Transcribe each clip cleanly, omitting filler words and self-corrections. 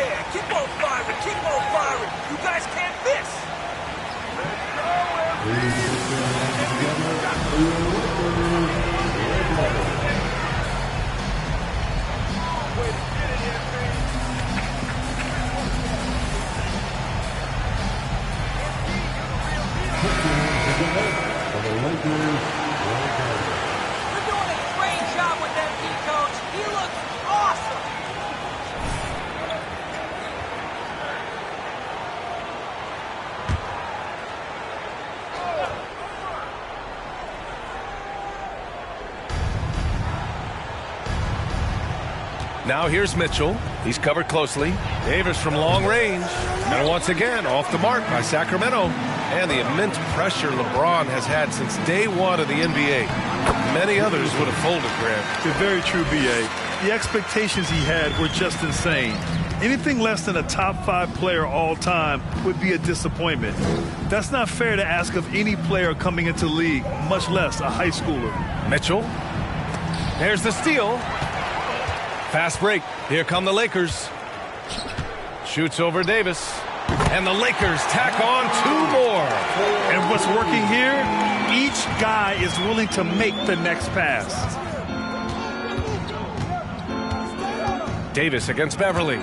can. Keep on firing. Keep on firing. You guys can't miss. We're doing a great job with MP, Coach. He looks awesome. Now here's Mitchell. He's covered closely. Davis from long range. And once again, off the mark by Sacramento. And the immense pressure LeBron has had since day one of the NBA. Many others would have folded, Grant. It's very true, B.A. The expectations he had were just insane. Anything less than a top 5 player all time would be a disappointment. That's not fair to ask of any player coming into the league, much less a high schooler. Mitchell. There's the steal. Fast break. Here come the Lakers. Shoots over Davis. And the Lakers tack on 2 more. And what's working here? Each guy is willing to make the next pass. Davis against Beverly.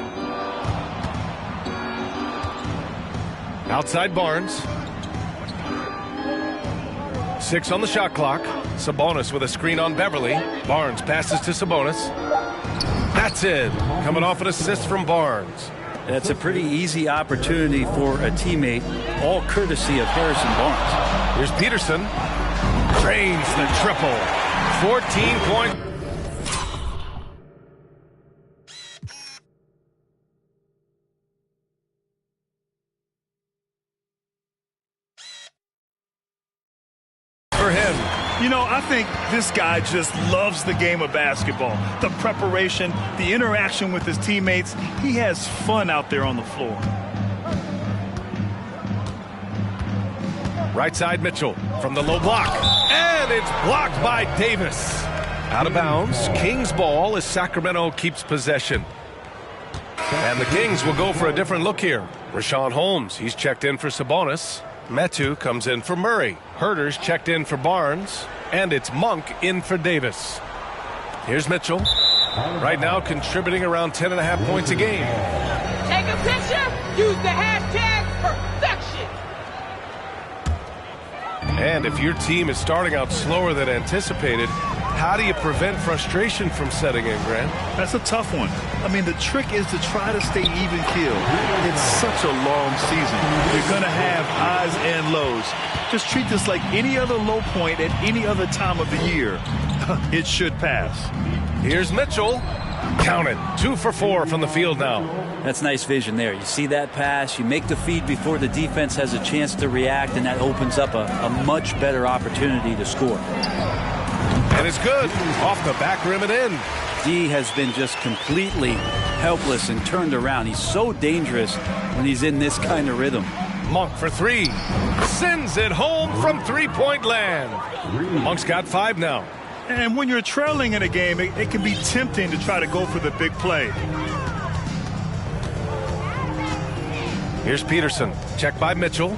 Outside Barnes. 6 on the shot clock. Sabonis with a screen on Beverly. Barnes passes to Sabonis. That's it. Coming off an assist from Barnes. That's a pretty easy opportunity for a teammate, all courtesy of Harrison Barnes. Here's Peterson. Drains the triple. 14 points. For him. You know, I think this guy just loves the game of basketball. The preparation, the interaction with his teammates. He has fun out there on the floor. Right side Mitchell from the low block. And it's blocked by Davis. Out of bounds. Kings ball as Sacramento keeps possession. And the Kings will go for a different look here. Rashawn Holmes, he's checked in for Sabonis. Metu comes in for Murray. Herter's checked in for Barnes. And it's Monk in for Davis. Here's Mitchell. Right now contributing around 10.5 points a game. Take a picture. Use the hashtag perfection. And if your team is starting out slower than anticipated, how do you prevent frustration from setting in, Grant? That's a tough one. I mean, the trick is to try to stay even keeled. It's such a long season. You're going to have highs and lows. Just treat this like any other low point at any other time of the year. It should pass. Here's Mitchell. Count it. 2 for 4 from the field now. That's nice vision there. You see that pass, you make the feed before the defense has a chance to react, and that opens up a much better opportunity to score. And it's good. Off the back rim and in. D has been just completely helpless and turned around. He's so dangerous when he's in this kind of rhythm. Monk for 3. Sends it home from three-point land. Monk's got 5 now. And when you're trailing in a game, it can be tempting to try to go for the big play. Here's Peterson. Checked by Mitchell.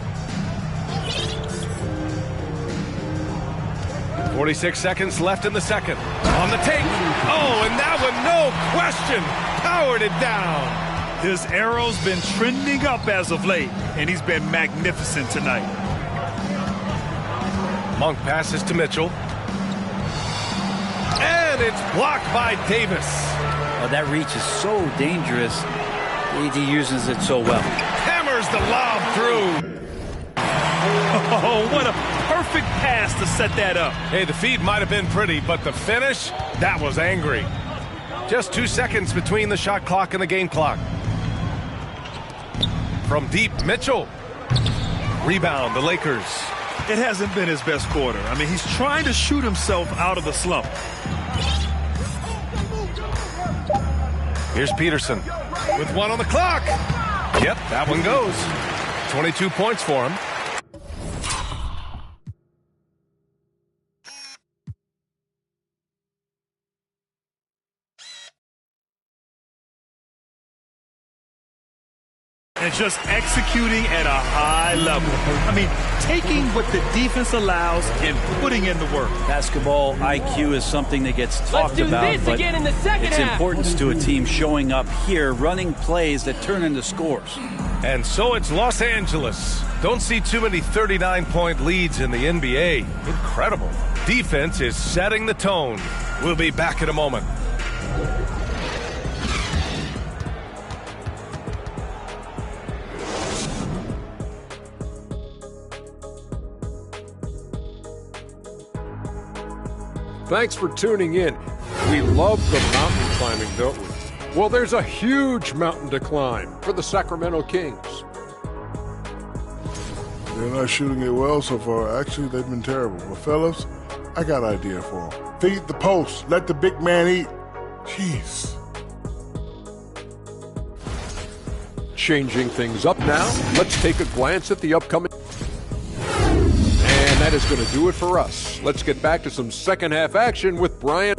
46 seconds left in the second. On the take. Oh, and that one, no question, powered it down. His arrow's been trending up as of late, and he's been magnificent tonight. Monk passes to Mitchell. And it's blocked by Davis. Oh, that reach is so dangerous. AD uses it so well. Hammers the lob through. Oh, what a perfect pass to set that up. Hey, the feed might have been pretty, but the finish, that was angry. Just 2 seconds between the shot clock and the game clock. From deep, Mitchell. Rebound, the Lakers. It hasn't been his best quarter. I mean, he's trying to shoot himself out of the slump. Here's Peterson with 1 on the clock. Yep, that one goes. 22 points for him. And just executing at a high level. I mean, taking what the defense allows and putting in the work. Basketball IQ is something that gets talked about, Let's do this again in the second its half. importance to a team showing up here, running plays that turn into scores. And so it's Los Angeles. Don't see too many 39-point leads in the NBA. Incredible. Defense is setting the tone. We'll be back in a moment. Thanks for tuning in. We love the mountain climbing, don't we? Well, there's a huge mountain to climb for the Sacramento Kings. They're not shooting it well so far. Actually, they've been terrible. But fellas, I got an idea for them. Feed the post. Let the big man eat. Jeez. Changing things up now, let's take a glance at the upcoming. And that is going to do it for us. Let's get back to some second half action with Brian.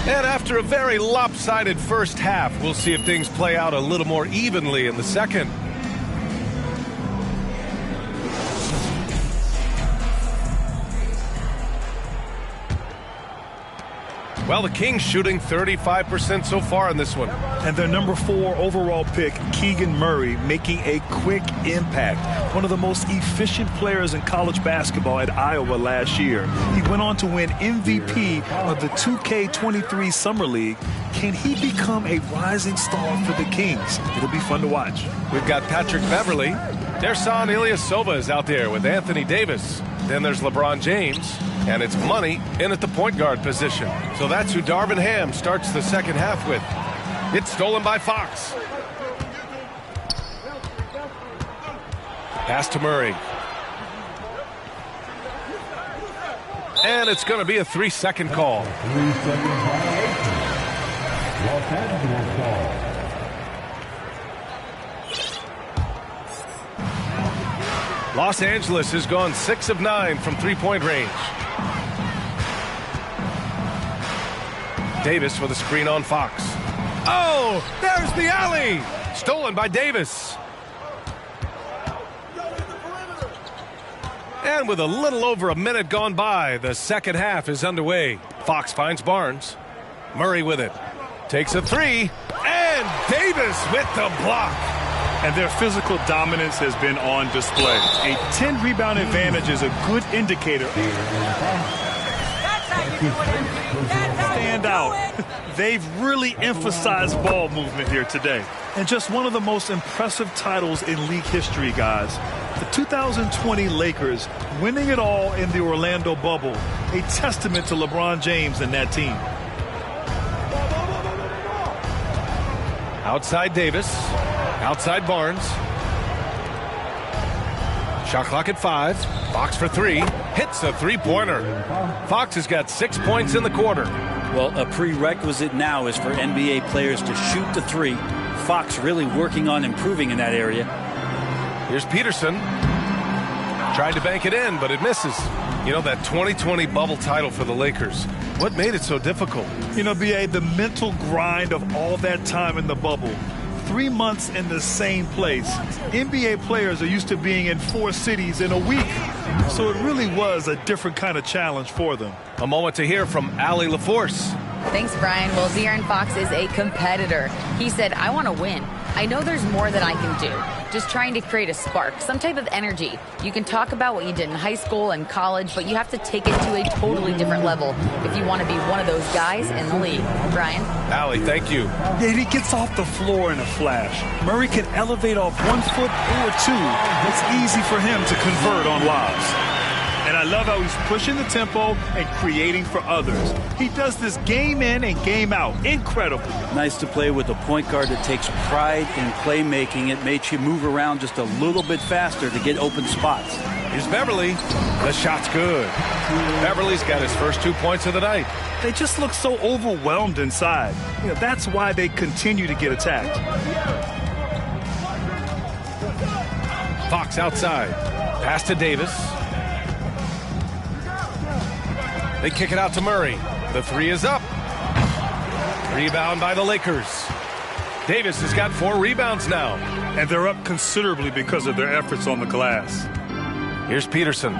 And after a very lopsided first half, we'll see if things play out a little more evenly in the second. Well, the Kings shooting 35% so far in this one. And their number 4 overall pick, Keegan Murray, making a quick impact. One of the most efficient players in college basketball at Iowa last year. He went on to win MVP of the 2K23 Summer League. Can he become a rising star for the Kings? It'll be fun to watch. We've got Patrick Beverly. Dersan Ilyasova is out there with Anthony Davis. Then there's LeBron James. And it's money in at the point guard position. So that's who Darvin Ham starts the second half with. It's stolen by Fox. Pass to Murray. And it's going to be a 3-second call. Los Angeles has gone 6 of 9 from three-point range. Davis with a screen on Fox. Oh, there's the alley. Stolen by Davis. And with a little over a minute gone by, the second half is underway. Fox finds Barnes. Murray with it. Takes a 3. And Davis with the block. And their physical dominance has been on display. A 10-rebound advantage is a good indicator. That's how you do it, That's how Stand you out. do it. They've really emphasized ball movement here today. And just one of the most impressive titles in league history, guys. The 2020 Lakers winning it all in the Orlando bubble. A testament to LeBron James and that team. Outside Davis. Outside Barnes. Shot clock at 5. Fox for 3. Hits a three-pointer. Fox has got 6 points in the quarter. Well, a prerequisite now is for NBA players to shoot the 3. Fox really working on improving in that area. Here's Peterson. Tried to bank it in, but it misses. You know, that 2020 bubble title for the Lakers. What made it so difficult? You know, B.A., the mental grind of all that time in the bubble. 3 months in the same place. NBA players are used to being in 4 cities in a week. So it really was a different kind of challenge for them. A moment to hear from Allie LaForce. Thanks, Brian. Well, De'Aaron Fox is a competitor. He said, I want to win. I know there's more that I can do. Just trying to create a spark, some type of energy. You can talk about what you did in high school and college, but you have to take it to a totally different level if you want to be one of those guys in the league. Brian? Allie, thank you. Yeah, he gets off the floor in a flash. Murray can elevate off 1 foot or 2. It's easy for him to convert on lobs. And I love how he's pushing the tempo and creating for others. He does this game in and game out. Incredible. Nice to play with a point guard that takes pride in playmaking. It makes you move around just a little bit faster to get open spots. Here's Beverly. The shot's good. Beverly's got his first 2 points of the night. They just look so overwhelmed inside. You know, that's why they continue to get attacked. Fox outside. Pass to Davis. They kick it out to Murray. The three is up. Rebound by the Lakers. Davis has got 4 rebounds now. And they're up considerably because of their efforts on the glass. Here's Peterson.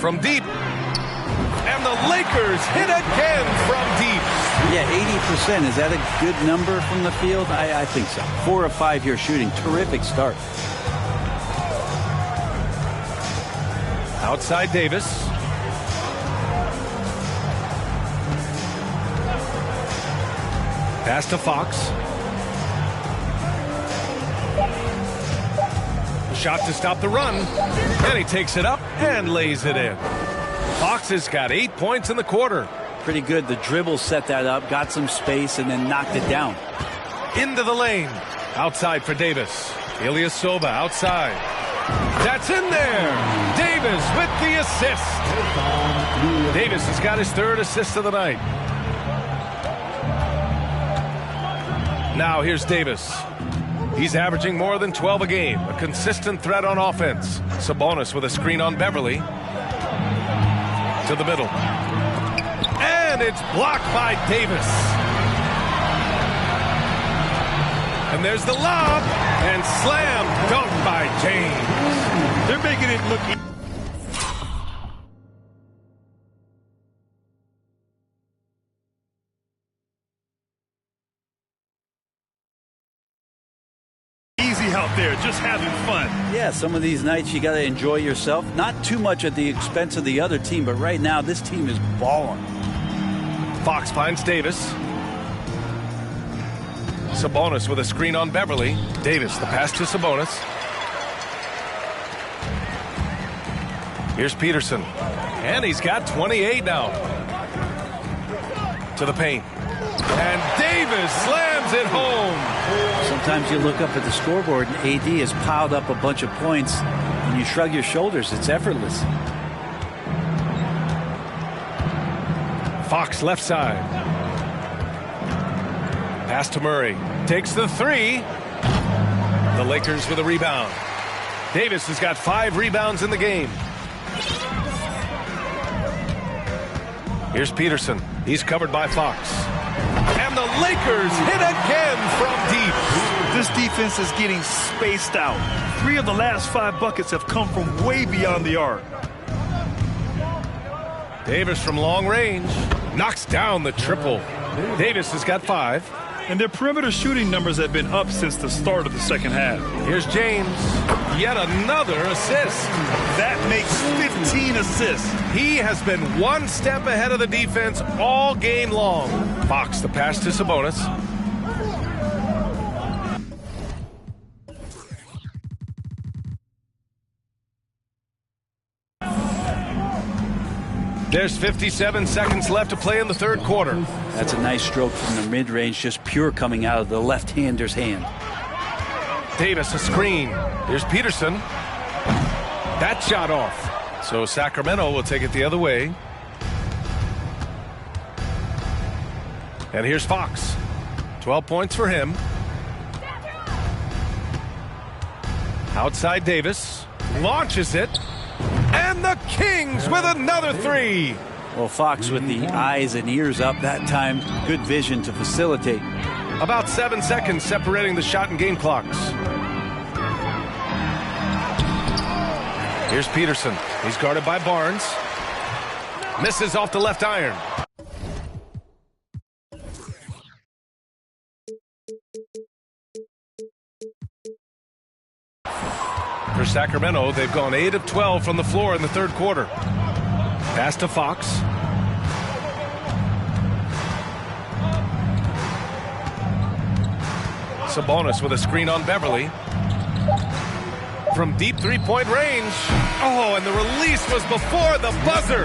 From deep. And the Lakers hit again from deep. Yeah, 80%. Is that a good number from the field? I think so. 4 of 5 here shooting. Terrific start. Outside Davis. Pass to Fox. Shot to stop the run. And he takes it up and lays it in. Fox has got 8 points in the quarter. Pretty good. The dribble set that up, got some space, and then knocked it down. Into the lane. Outside for Davis. Ilyasova outside. That's in there. Davis with the assist. Davis has got his 3rd assist of the night. Now here's Davis. He's averaging more than 12 a game. A consistent threat on offense. Sabonis with a screen on Beverly. To the middle. And it's blocked by Davis. And there's the lob. And slam dunk by James. They're making it look easy out there, just having fun. Yeah, some of these nights you got to enjoy yourself. Not too much at the expense of the other team, but right now this team is balling. Fox finds Davis. Sabonis with a screen on Beverly. Davis, the pass to Sabonis. Here's Peterson. And he's got 28 now. To the paint. And Davis slams it home. Sometimes you look up at the scoreboard and AD has piled up a bunch of points and you shrug your shoulders. It's effortless. Fox left side. Pass to Murray. Takes the 3. The Lakers with a rebound. Davis has got 5 rebounds in the game. Here's Peterson. He's covered by Fox. And the Lakers hit again from deep. This defense is getting spaced out. 3 of the last 5 buckets have come from way beyond the arc. Davis from long range knocks down the triple. Davis has got 5. And their perimeter shooting numbers have been up since the start of the second half. Here's James. Yet another assist. That makes 15 assists. He has been 1 step ahead of the defense all game long. Fox the pass to Sabonis. There's 57 seconds left to play in the 3rd quarter. That's a nice stroke from the mid-range, just pure coming out of the left-hander's hand. Davis a screen. Here's Peterson. That shot off. So Sacramento will take it the other way. And here's Fox. 12 points for him. Outside Davis. Launches it. And the Kings with another 3. Well, Fox with the eyes and ears up that time. Good vision to facilitate. About 7 seconds separating the shot and game clocks. Here's Peterson. He's guarded by Barnes. Misses off the left iron. For Sacramento, they've gone 8 of 12 from the floor in the 3rd quarter. Pass to Fox. Sabonis with a screen on Beverly. From deep 3-point range. Oh, and the release was before the buzzer.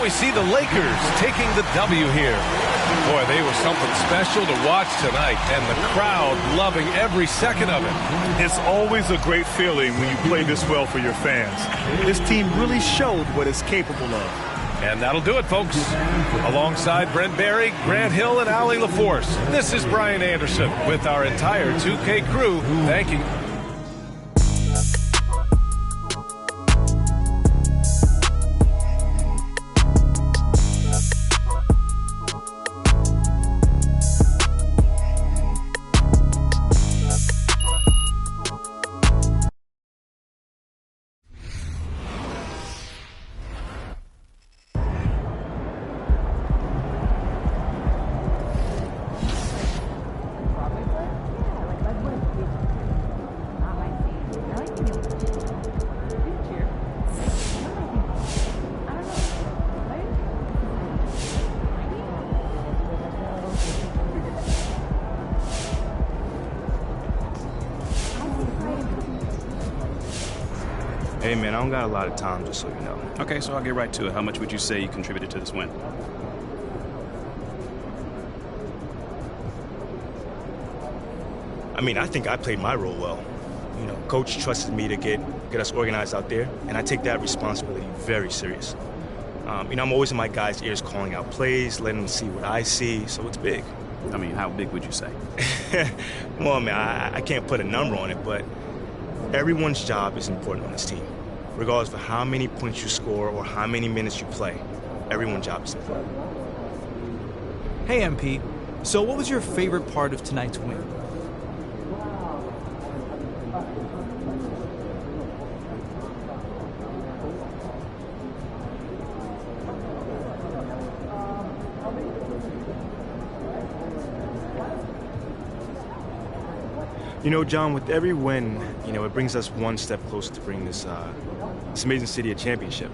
we see the Lakers taking the W here. Boy, they were something special to watch tonight, and the crowd loving every second of it. It's always a great feeling when you play this well for your fans. This team really showed what it's capable of. And that'll do it, folks. Alongside Brent Barry, Grant Hill, and Allie LaForce, this is Brian Anderson with our entire 2K crew. Thank you. Hey, man, I don't got a lot of time, just so you know. Okay, so I'll get right to it. How much would you say you contributed to this win? I mean, I think I played my role well. You know, Coach trusted me to get us organized out there, and I take that responsibility very serious. You know, I'm always in my guys' ears calling out plays, letting them see what I see, so it's big. I mean, how big would you say? Well, man, I can't put a number on it, but everyone's job is important on this team. Regardless of how many points you score or how many minutes you play, everyone's job is important. Hey, MP. So what was your favorite part of tonight's win? You know, John, with every win, you know, it brings us one step closer to bring this amazing city a championship,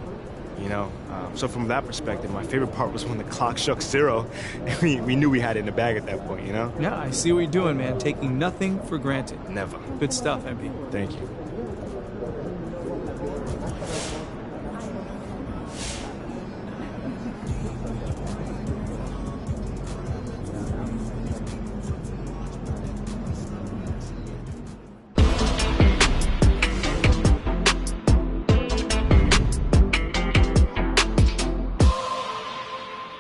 you know? So from that perspective, my favorite part was when the clock struck 0, and we knew we had it in the bag at that point, you know? Yeah, I see what you're doing, man. Taking nothing for granted. Never. Good stuff, MP. Thank you.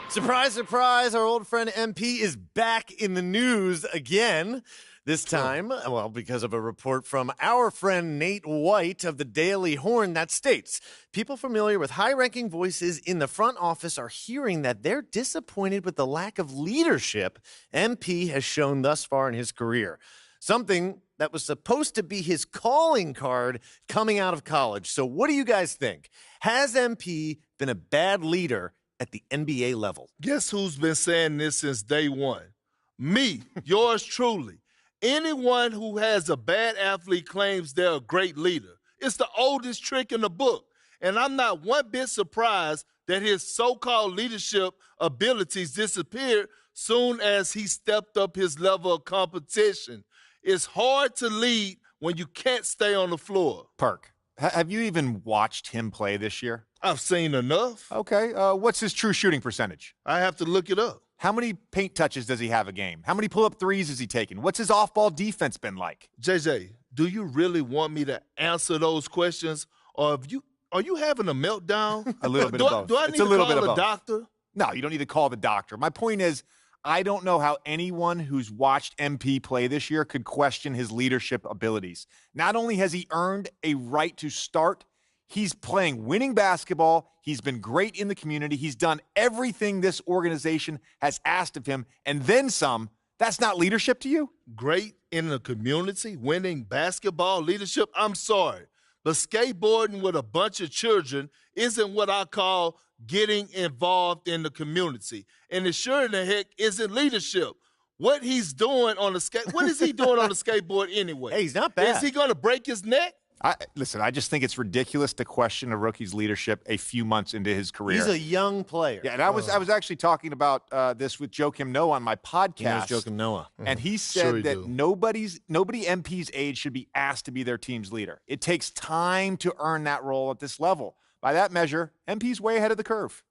Surprise, surprise, our old friend MP is back in the news again. This time, well, because of a report from our friend Nate White of the Daily Horn that states, people familiar with high-ranking voices in the front office are hearing that they're disappointed with the lack of leadership MP has shown thus far in his career. Something that was supposed to be his calling card coming out of college. So what do you guys think? Has MP been a bad leader at the NBA level? Guess who's been saying this since day one? Me, yours truly. Anyone who has a bad athlete claims they're a great leader. It's the oldest trick in the book. And I'm not one bit surprised that his so-called leadership abilities disappeared soon as he stepped up his level of competition. It's hard to lead when you can't stay on the floor. Perk, have you even watched him play this year? I've seen enough. Okay. What's his true shooting percentage? I have to look it up. How many paint touches does he have a game? How many pull-up threes has he taken? What's his off-ball defense been like? JJ, do you really want me to answer those questions? Or are you having a meltdown? A little bit of both. Do I need to call a doctor? No, you don't need to call the doctor. My point is, I don't know how anyone who's watched MP play this year could question his leadership abilities. Not only has he earned a right to start, he's playing winning basketball. He's been great in the community. He's done everything this organization has asked of him, and then some. That's not leadership to you? Great in the community, winning basketball leadership? I'm sorry, but skateboarding with a bunch of children isn't what I call getting involved in the community. And it sure in the heck isn't leadership. What he's doing on the what is he doing on the skateboard anyway? Hey, he's not bad. Is he going to break his neck? Listen, I just think it's ridiculous to question a rookie's leadership a few months into his career. He's a young player. Yeah, and I was actually talking about this with Joakim Noah on my podcast. He knows Joakim Noah. And he said that nobody MP's age should be asked to be their team's leader. It takes time to earn that role at this level. By that measure, MP's way ahead of the curve.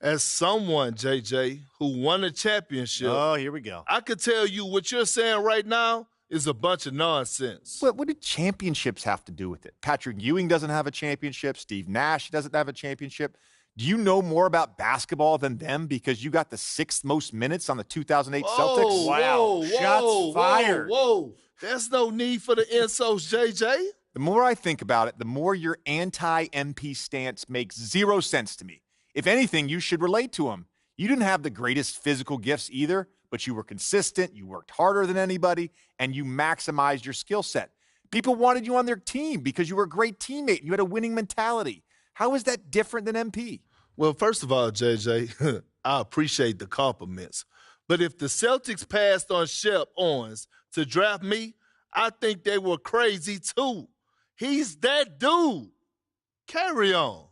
As someone, JJ, who won a championship, Oh, here we go. I could tell you what you're saying right now is a bunch of nonsense. What do championships have to do with it? Patrick Ewing doesn't have a championship. Steve Nash doesn't have a championship. Do you know more about basketball than them because you got the 6th most minutes on the 2008 Celtics? Wow. Shots fired. Whoa. There's no need for the insults, JJ. The more I think about it, the more your anti-MP stance makes zero sense to me. If anything, you should relate to him. You didn't have the greatest physical gifts either, but you were consistent, you worked harder than anybody, and you maximized your skill set. People wanted you on their team because you were a great teammate. You had a winning mentality. How is that different than MP? Well, first of all, JJ, I appreciate the compliments. But if the Celtics passed on Shep Owens to draft me, I think they were crazy too. He's that dude. Carry on.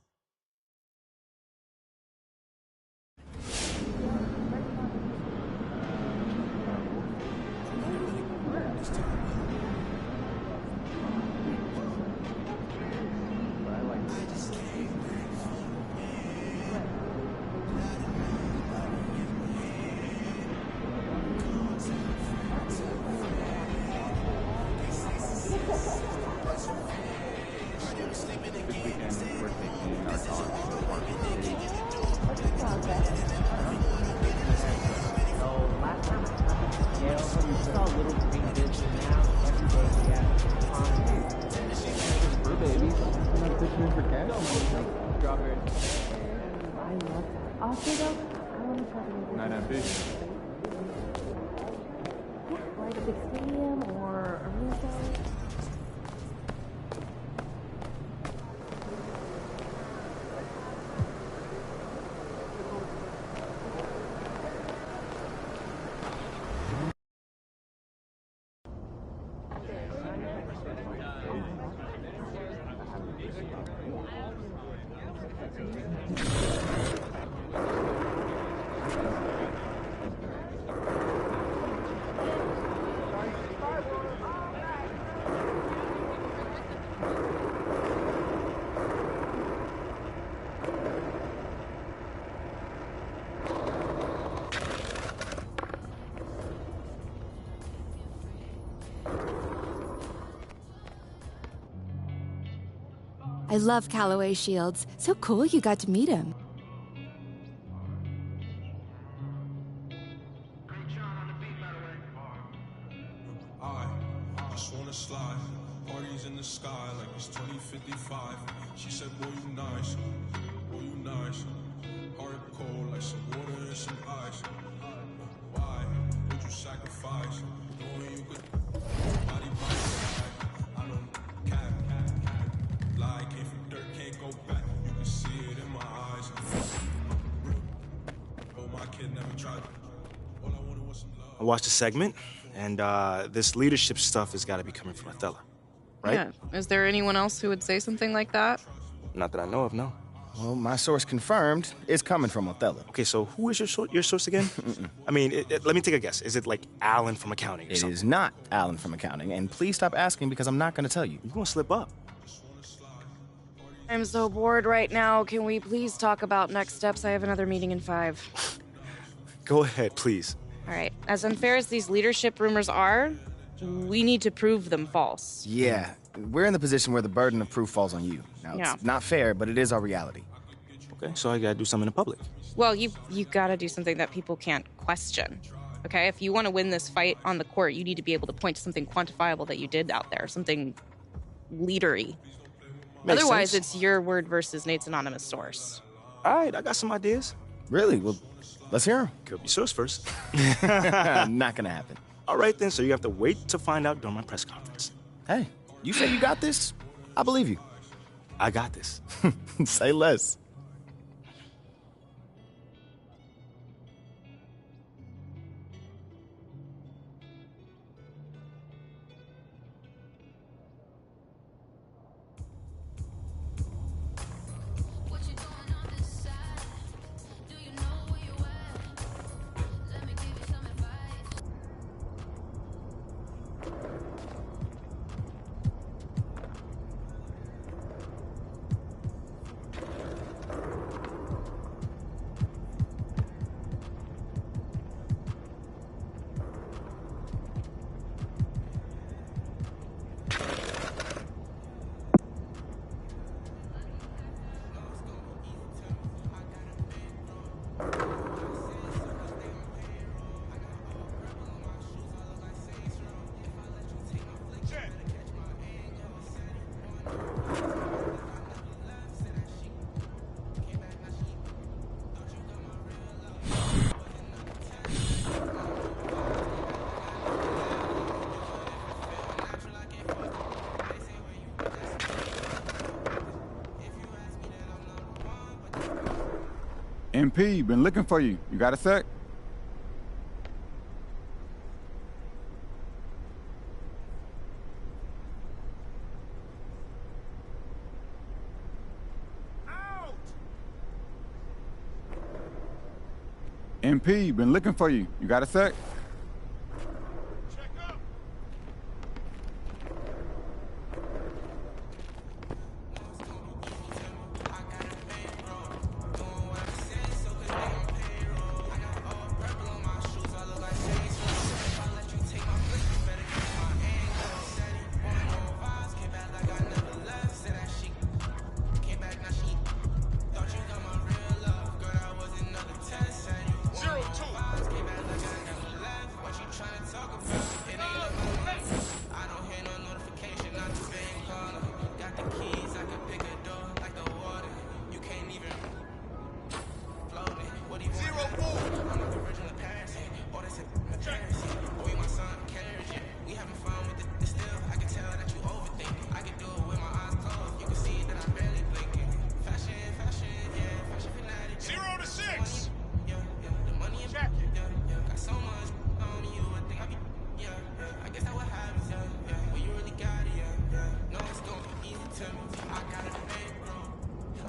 I love Callaway Shields. So cool you got to meet him. I just wanna slide. Parties in the sky like it's 2055. She said, boy, you nice. Boy, you nice. Heart cold like some water and some ice. Why would you sacrifice? Knowing you could body by side. I don't cap. Lie came from dirt, can't go back. You can see it in my eyes. Oh, my kid never tried. All I wanted was some love. I watched the segment, and this leadership stuff has got to be coming from Othello, right? Yeah. Is there anyone else who would say something like that? Not that I know of, no. Well, my source confirmed it's coming from Othello. Okay, so who is your source again? I mean, let me take a guess. Is it like Alan from accounting or something? It is not Alan from accounting, and please stop asking because I'm not going to tell you. You're going to slip up. I'm so bored right now. Can we please talk about next steps? I have another meeting in 5. Go ahead, please. All right. As unfair as these leadership rumors are, we need to prove them false. Yeah, we're in the position where the burden of proof falls on you. Now, Yeah. it's not fair, but it is our reality. Okay, so I got to do something in public. Well, you got to do something that people can't question. Okay? If you want to win this fight on the court, you need to be able to point to something quantifiable that you did out there, something leadery. Makes Otherwise, sense. it's your word versus Nate's anonymous source. All right, I got some ideas. Really? Well, let's hear them. Could be source first. Not going to happen. All right, then, so you have to wait to find out during my press conference. Hey, you say you got this? I believe you. I got this. Say less. MP, been looking for you. You got a sec? MP, been looking for you. You got a sec?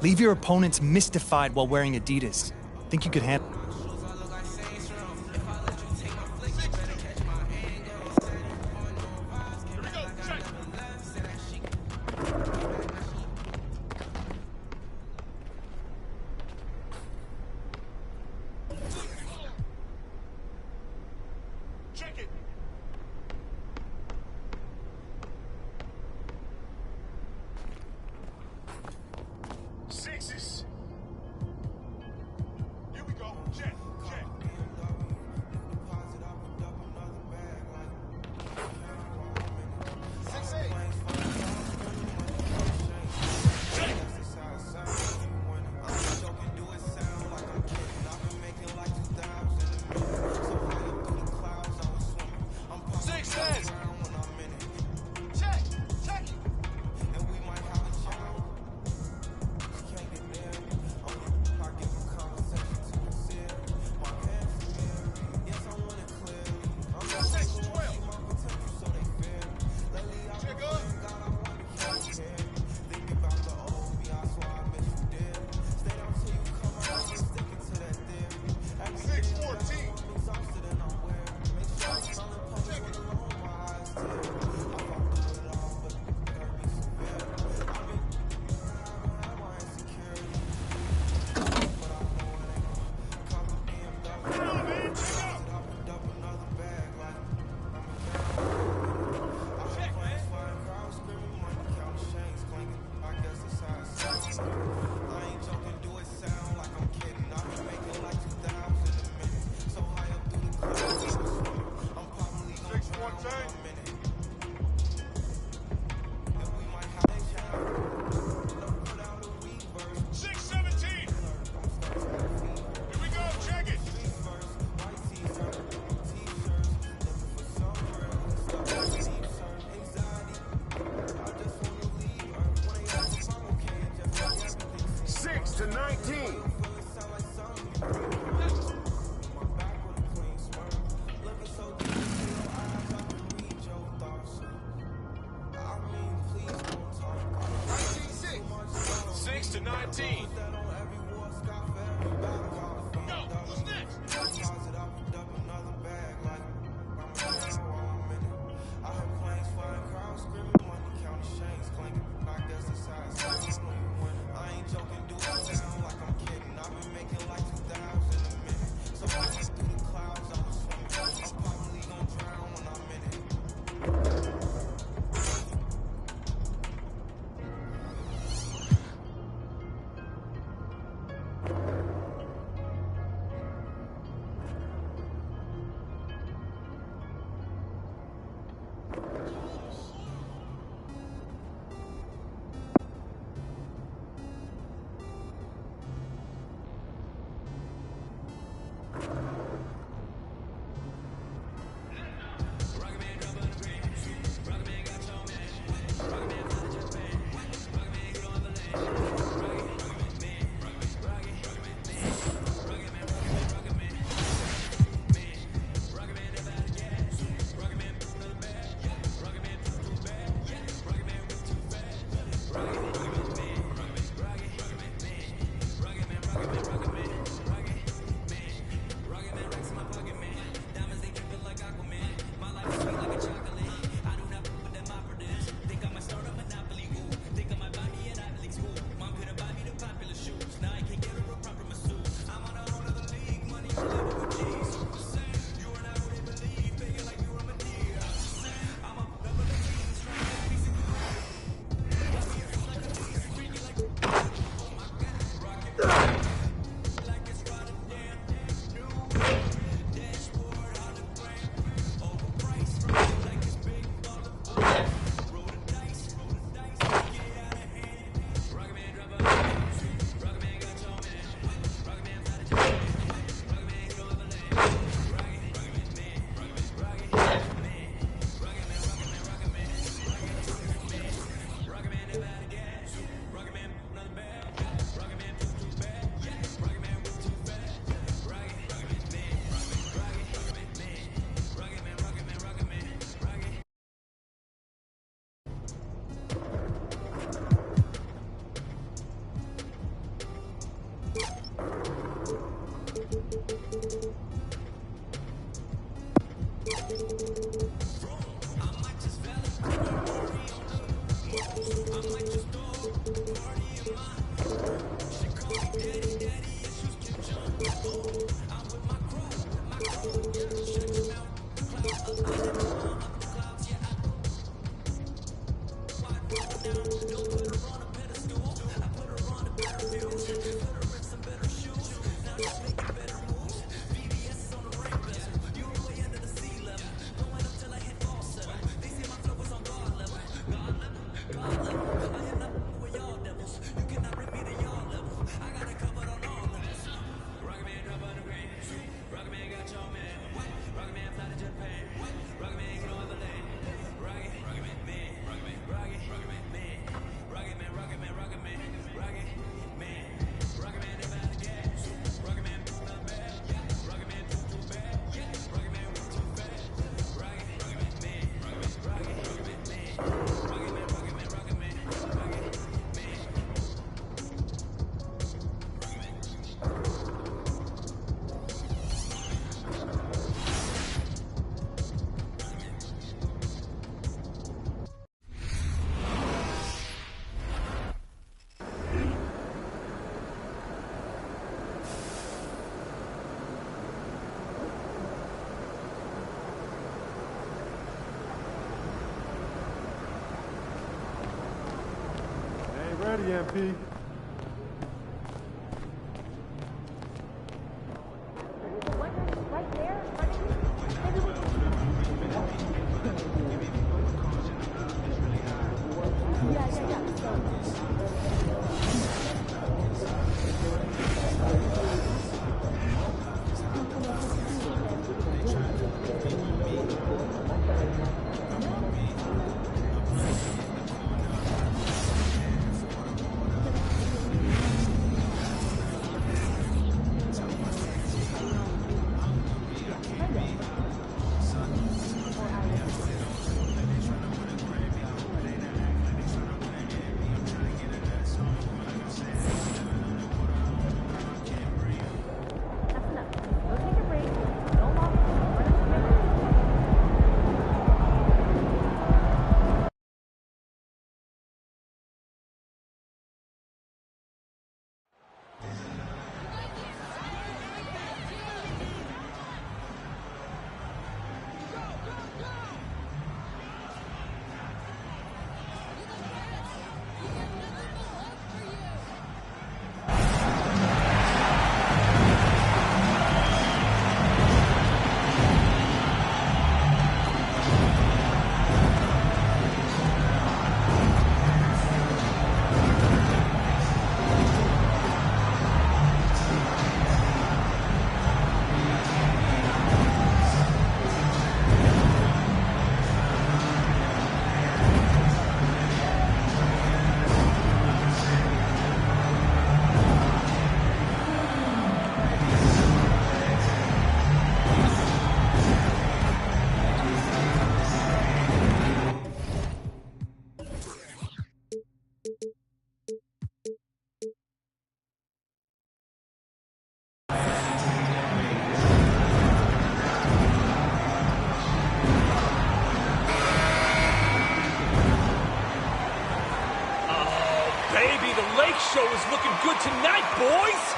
Leave your opponents mystified while wearing Adidas. Think you could handle? Sixes. Here we go. Check. MP. Baby, the lake show is looking good tonight, boys!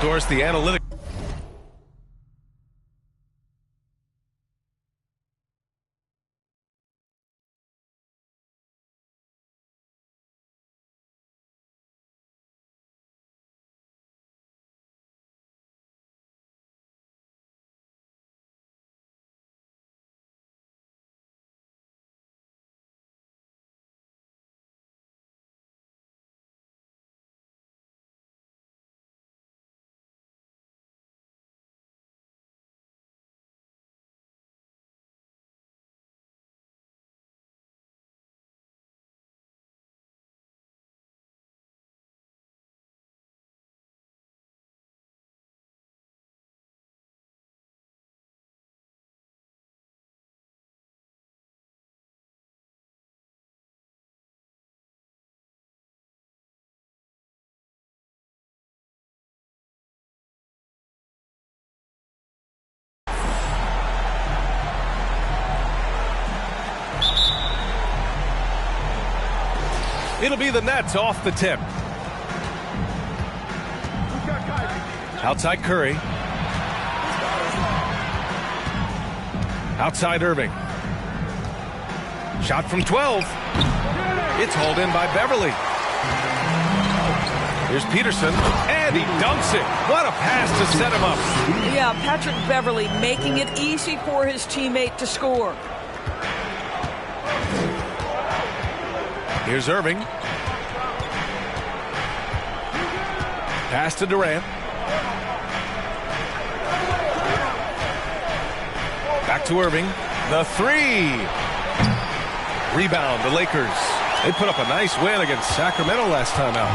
Doris, the analytic. It'll be the Nets off the tip. Outside Curry. Outside Irving. Shot from 12. It's hauled in by Beverly. Here's Peterson, and he dunks it. What a pass to set him up. Yeah, Patrick Beverly making it easy for his teammate to score. Here's Irving. Pass to Durant. Back to Irving. The three. Rebound, the Lakers. They put up a nice win against Sacramento last time out.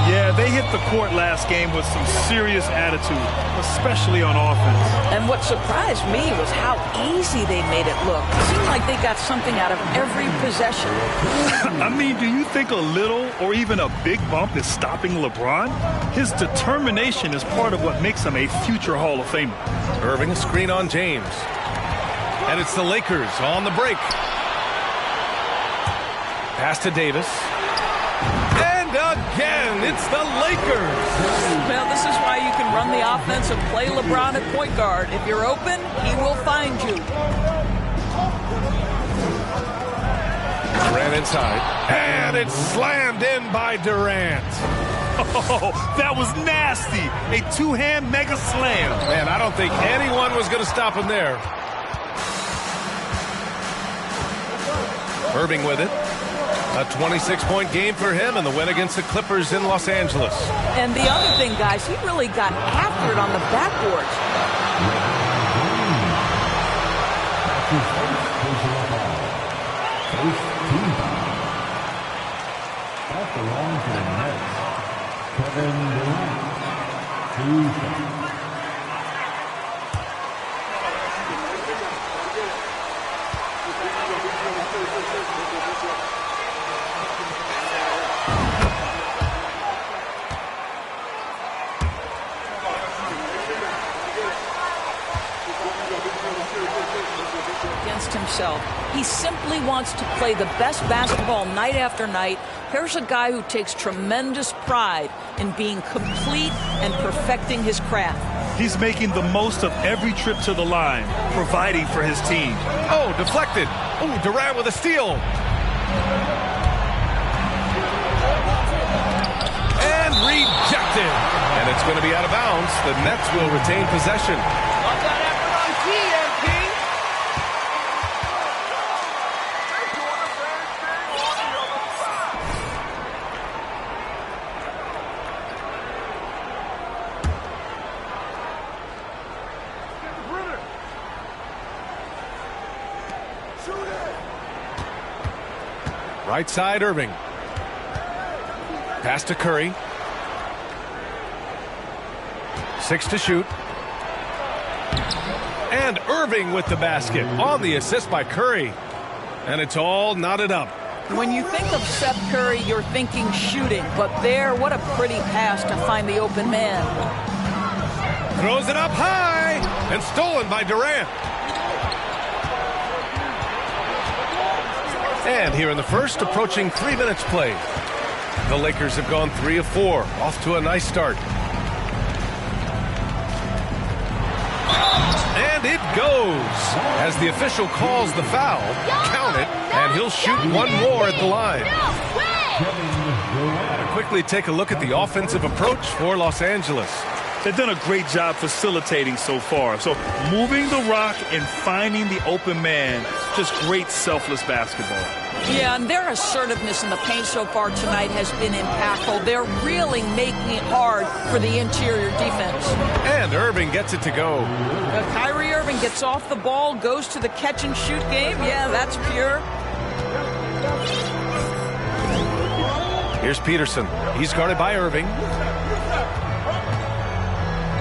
Yeah, they hit the court last game with some serious attitude, especially on offense. And what surprised me was how easy they made it look. It seemed like they got something out of every possession. I mean, do you think a little or even a big bump is stopping LeBron? His determination is part of what makes him a future Hall of Famer. Irving, a screen on James. And it's the Lakers on the break. Pass to Davis. And again, it's the Lakers. Well, this is why you can run the offense and play LeBron at point guard. If you're open, he will find you. Durant inside. And it's slammed in by Durant. Oh, that was nasty. A two-hand mega slam. Man, I don't think anyone was going to stop him there. Irving with it. A 26-point game for him in the win against the Clippers in Los Angeles. And the other thing, guys, he really got after it on the backboards. That belongs to the Nets. Kevin Durant. 2 seconds. Against himself. He simply wants to play the best basketball night after night. Here's a guy who takes tremendous pride in being complete and perfecting his craft. He's making the most of every trip to the line, providing for his team. Oh, deflected. Oh, Durant with a steal. And rejected. And it's going to be out of bounds. The Nets will retain possession. Right side, Irving. Pass to Curry. 6 to shoot. And Irving with the basket on the assist by Curry. And it's all knotted up. When you think of Seth Curry, you're thinking shooting. But there, what a pretty pass to find the open man. Throws it up high and stolen by Durant. And here in the first, approaching 3 minutes played. The Lakers have gone 3 of 4, off to a nice start. And it goes. As the official calls the foul, count it, and he'll shoot one more at the line. Quickly take a look at the offensive approach for Los Angeles. They've done a great job facilitating so far. So moving the rock and finding the open man, just great selfless basketball. Yeah, and their assertiveness in the paint so far tonight has been impactful. They're really making it hard for the interior defense. And Irving gets it to go. Kyrie Irving gets off the ball, goes to the catch-and-shoot game. Yeah, that's pure. Here's Peterson. He's guarded by Irving.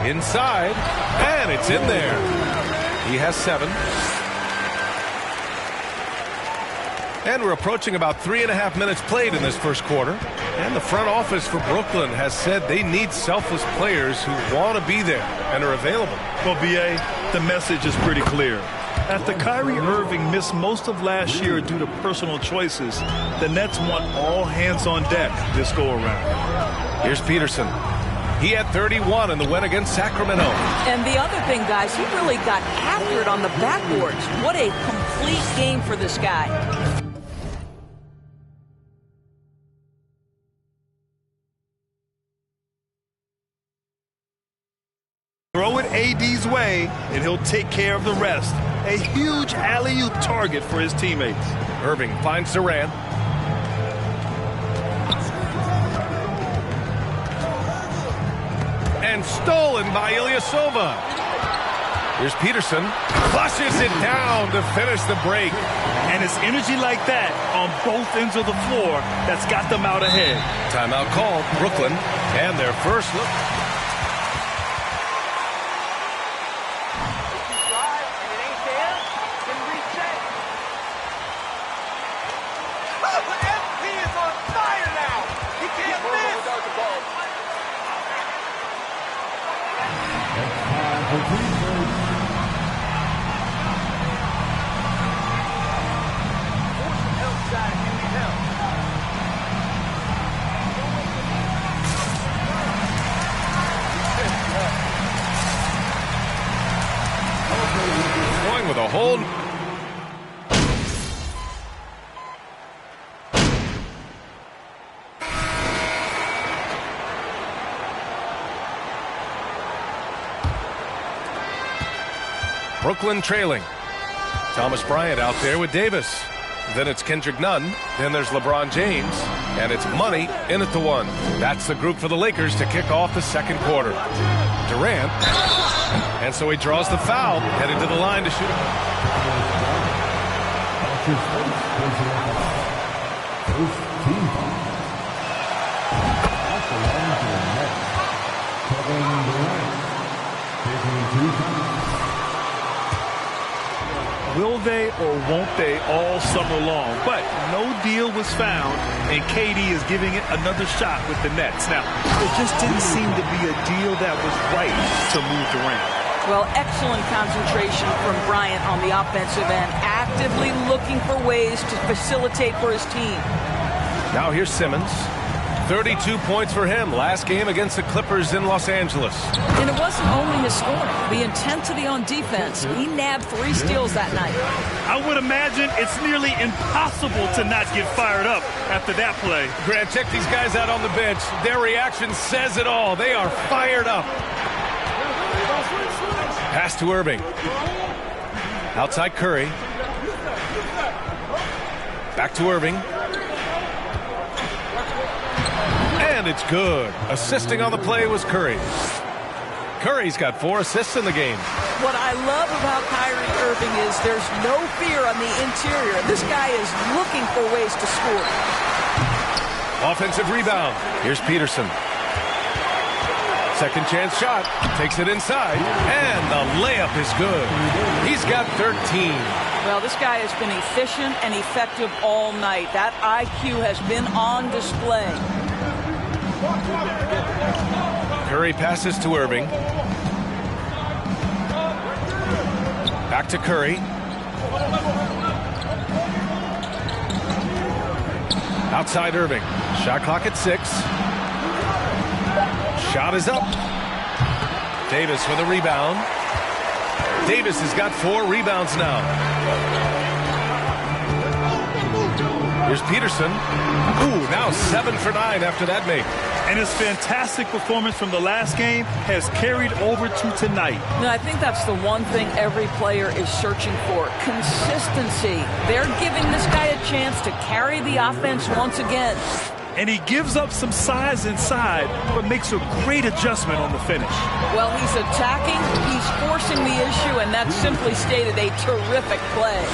Inside, and it's in there. He has 7. And we're approaching about 3.5 minutes played in this first quarter. And the front office for Brooklyn has said they need selfless players who want to be there and are available. Well, B.A., the message is pretty clear. After Kyrie Irving missed most of last year due to personal choices, the Nets want all hands on deck this go-around. Here's Peterson. He had 31 in the win against Sacramento. And the other thing, guys, he really got after it on the backboards. What a complete game for this guy. Throw it AD's way, and he'll take care of the rest. A huge alley-oop target for his teammates. Irving finds Durant. And stolen by Ilyasova. Here's Peterson. Flushes it down to finish the break. And it's energy like that on both ends of the floor that's got them out ahead. Timeout called. Brooklyn. And their first look. Going with a hold. Brooklyn trailing. Thomas Bryant out there with Davis. Then it's Kendrick Nunn. Then there's LeBron James. And it's Money in at the 1. That's the group for the Lakers to kick off the second quarter. Durant. And so he draws the foul, heading to the line to shoot it. Will they or won't they all summer long? But no deal was found, and KD is giving it another shot with the Nets. Now, there just didn't seem to be a deal that was right to move Durant. Well, excellent concentration from Bryant on the offensive end, actively looking for ways to facilitate for his team. Now here's Simmons. 32 points for him last game against the Clippers in Los Angeles. And it wasn't only his scoring, the intensity on defense. He nabbed 3 steals that night. I would imagine it's nearly impossible to not get fired up after that play. Grant, check these guys out on the bench. Their reaction says it all. They are fired up. Pass to Irving. Outside Curry. Back to Irving. And it's good. Assisting on the play was Curry. Curry's got 4 assists in the game. What I love about Kyrie Irving is there's no fear on the interior. This guy is looking for ways to score. Offensive rebound. Here's Peterson. Second chance shot. Takes it inside. And the layup is good. He's got 13. Well, this guy has been efficient and effective all night. That IQ has been on display. Curry passes to Irving. Back to Curry. Outside Irving. Shot clock at 6. Shot is up. Davis with a rebound. Davis has got 4 rebounds now. Here's Peterson. Ooh, now 7 for 9 after that make. And his fantastic performance from the last game has carried over to tonight. No, I think that's the one thing every player is searching for. Consistency. They're giving this guy a chance to carry the offense once again. And he gives up some size inside, but makes a great adjustment on the finish. Well, he's attacking, he's forcing the issue, and that's simply stated a terrific play.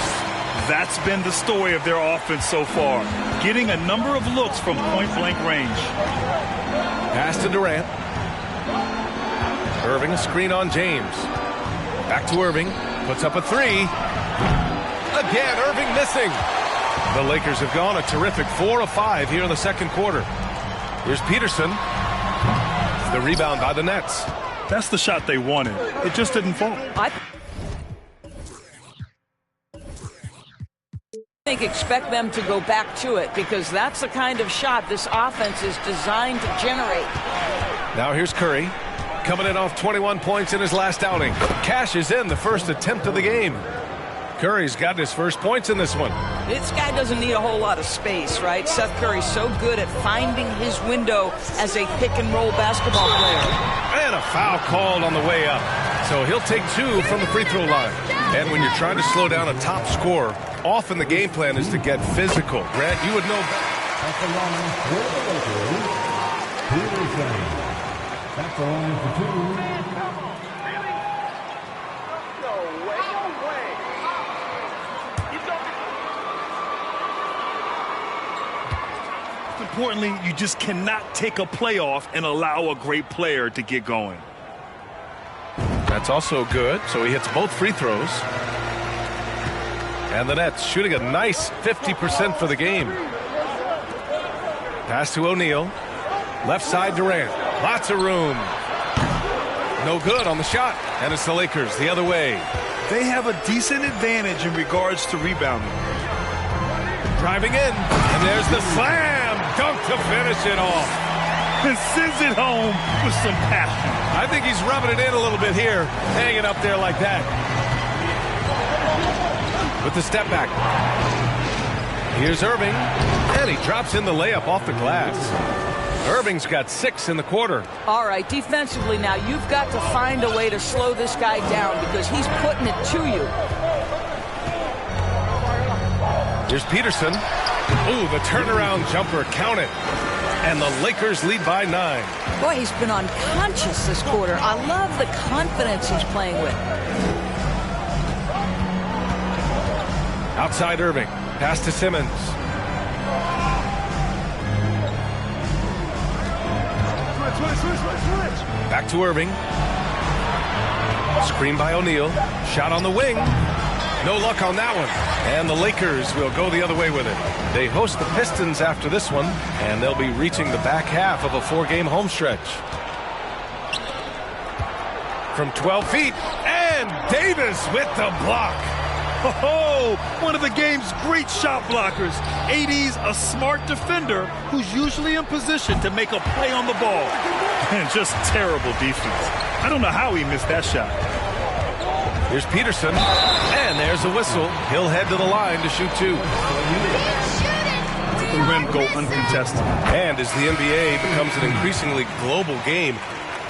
That's been the story of their offense so far, getting a number of looks from point-blank range. Pass to Durant. Irving, a screen on James. Back to Irving. Puts up a 3. Again, Irving missing. The Lakers have gone a terrific 4 of 5 here in the second quarter. Here's Peterson. The rebound by the Nets. That's the shot they wanted. It just didn't fall. I expect them to go back to it because that's the kind of shot this offense is designed to generate. Now here's Curry, coming in off 21 points in his last outing. Cashes in the first attempt of the game. Curry's got his first points in this one. This guy doesn't need a whole lot of space, right? Seth Curry's so good at finding his window as a pick-and-roll basketball player. And a foul called on the way up. So he'll take 2 from the free throw line. And when you're trying to slow down a top scorer, often the game plan is to get physical. Grant, you would know At the line for the Lakers, Peterson. At the line for 2. importantly, you just cannot take a play off and allow a great player to get going. That's also good, so he hits both free throws. And the Nets shooting a nice 50% for the game. Pass to O'Neal. Left side Durant. Lots of room. No good on the shot. And it's the Lakers the other way. They have a decent advantage in regards to rebounding. Driving in. And there's the slam. Dunk to finish it off. And sends it home with some passion. I think he's rubbing it in a little bit here. Hanging up there like that. With the step back. Here's Irving. And he drops in the layup off the glass. Irving's got 6 in the quarter. All right, defensively now, you've got to find a way to slow this guy down because he's putting it to you. Here's Peterson. Ooh, the turnaround jumper, count it. And the Lakers lead by 9. Boy, he's been unconscious this quarter. I love the confidence he's playing with. Outside Irving. Pass to Simmons. Back to Irving. Screen by O'Neal. Shot on the wing. No luck on that one. And the Lakers will go the other way with it. They host the Pistons after this one, and they'll be reaching the back half of a 4-game home stretch. From 12 feet, and Davis with the block. Oh, one of the game's great shot blockers. AD's a smart defender who's usually in position to make a play on the ball. And just terrible defense. I don't know how he missed that shot. Here's Peterson, and there's a whistle. He'll head to the line to shoot 2. The rim go uncontested. And as the NBA becomes an increasingly global game,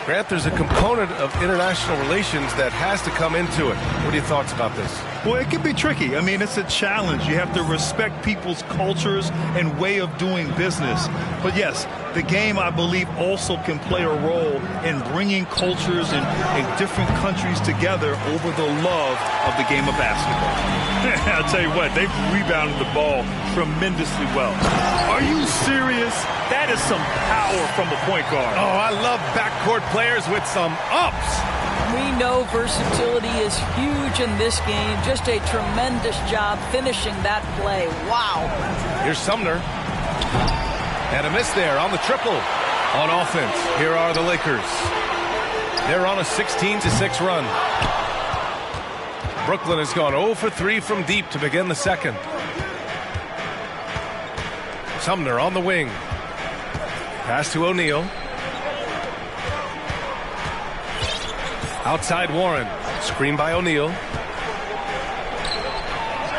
Grant, there's a component of international relations that has to come into it. What are your thoughts about this? Well, it can be tricky. I mean, it's a challenge. You have to respect people's cultures and way of doing business. But yes, the game, I believe, also can play a role in bringing cultures in different countries together over the love of the game of basketball. I'll tell you what, they've rebounded the ball tremendously well. Are you serious? That is some power from a point guard. Oh, I love backcourt players with some ups. We know versatility is huge in this game. Just a tremendous job finishing that play. Wow. Here's Sumner. And a miss there on the triple. On offense, here are the Lakers. They're on a 16-6 run. Brooklyn has gone 0 for 3 from deep to begin the second. Sumner on the wing. Pass to O'Neal. Outside Warren. Screen by O'Neal.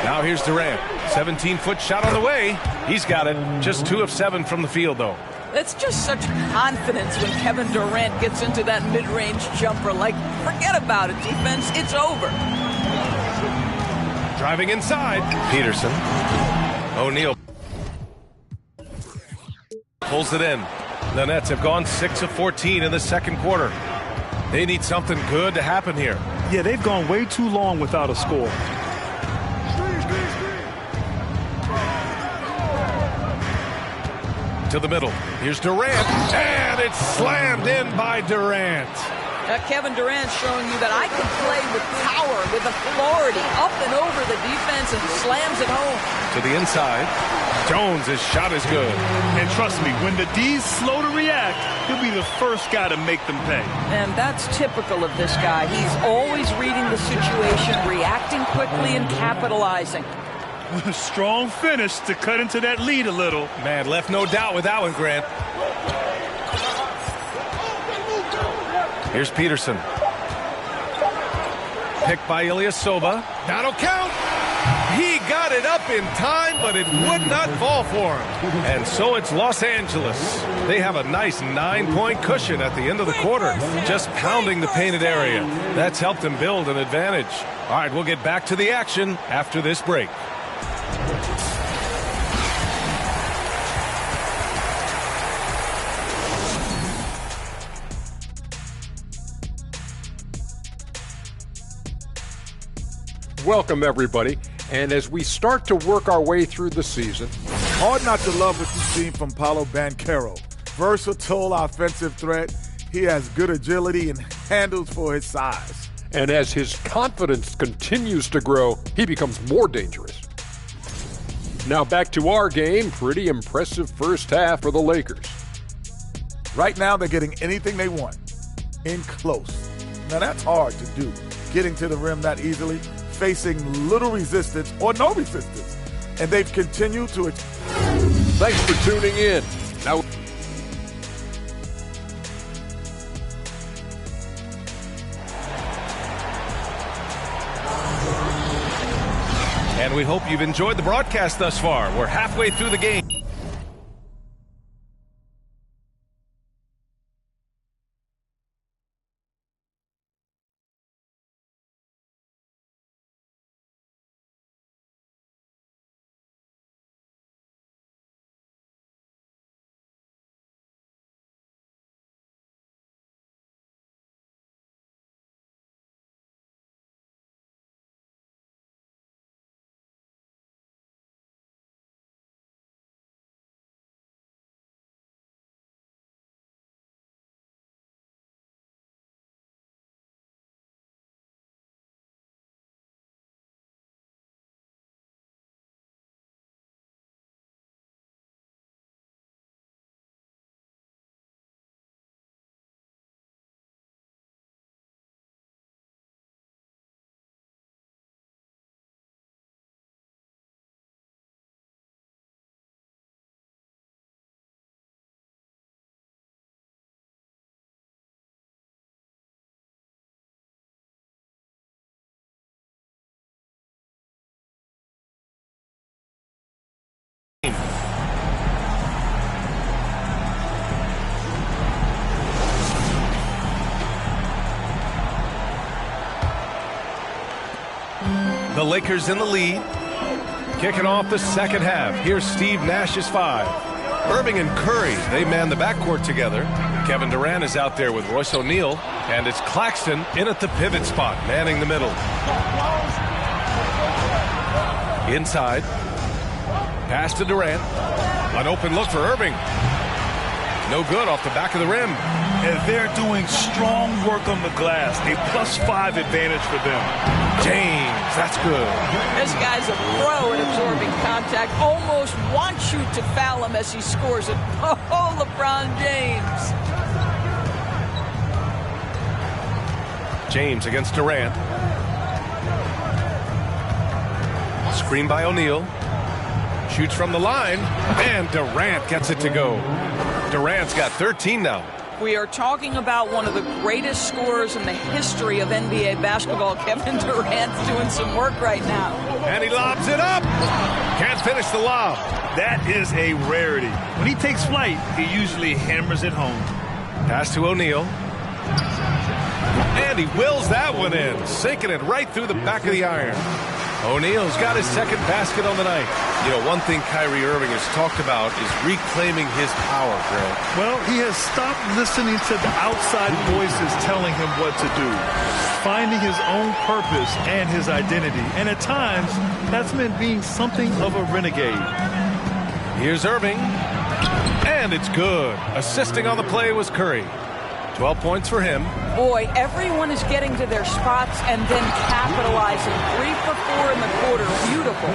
Now here's Durant. 17-foot shot on the way. He's got it. Just 2 of 7 from the field, though. It's just such confidence when Kevin Durant gets into that mid-range jumper. Like, forget about it, defense. It's over. Driving inside. Peterson. O'Neal pulls it in. The Nets have gone 6 of 14 in the second quarter. They need something good to happen here. Yeah, they've gone way too long without a score. To the middle. Here's Durant. And it's slammed in by Durant. Kevin Durant showing you that I can play with power, with authority, up and over the defense and slams it home. To the inside. Jones' shot is good. And trust me, when the D's slow to react, he'll be the first guy to make them pay. And that's typical of this guy. He's always reading the situation, reacting quickly and capitalizing. Strong finish to cut into that lead a little. Man, left no doubt with that one, Grant. Here's Peterson. Picked by Ilyasova. That'll count. He got it up in time, but it would not fall for him. And so it's Los Angeles. They have a nice 9-point cushion at the end of the quarter, just pounding the painted area. That's helped them build an advantage. All right, we'll get back to the action after this break. Welcome, everybody. And as we start to work our way through the season, Hard not to love what you've seen from Paolo Banchero. Versatile offensive threat. He has good agility and handles for his size. And as his confidence continues to grow, he becomes more dangerous. Now back to our game. Pretty impressive first half for the Lakers. Right now, they're getting anything they want in close. Now, that's hard to do. Getting to the rim that easily, facing little resistance or no resistance. And they've continued to... Thanks for tuning in. Now... And we hope you've enjoyed the broadcast thus far. We're halfway through the game. The Lakers in the lead. Kicking off the second half. Here's Steve Nash's five. Irving and Curry, they man the backcourt together. Kevin Durant is out there with Royce O'Neal. And it's Claxton in at the pivot spot, manning the middle. Inside. Pass to Durant. An open look for Irving. No good off the back of the rim. And they're doing strong work on the glass. A +5 advantage for them. James, that's good. This guy's a pro at absorbing contact. Almost wants you to foul him as he scores it. Oh, LeBron James. James against Durant. Screen by O'Neal. Shoots from the line. And Durant gets it to go. Durant's got 13 now. We are talking about one of the greatest scorers in the history of NBA basketball. Kevin Durant's doing some work right now. And he lobs it up. Can't finish the lob. That is a rarity. When he takes flight, he usually hammers it home. Pass to O'Neal. And he wills that one in, sinking it right through the back of the iron. O'Neal's got his second basket on the night. You know, one thing Kyrie Irving has talked about is reclaiming his power, Greg. Well, he has stopped listening to the outside voices telling him what to do, finding his own purpose and his identity. And at times, that's meant being something of a renegade. Here's Irving. And it's good. Assisting on the play was Curry. 12 points for him. Boy, everyone is getting to their spots and then capitalizing. 3 for 4 in the quarter. Beautiful.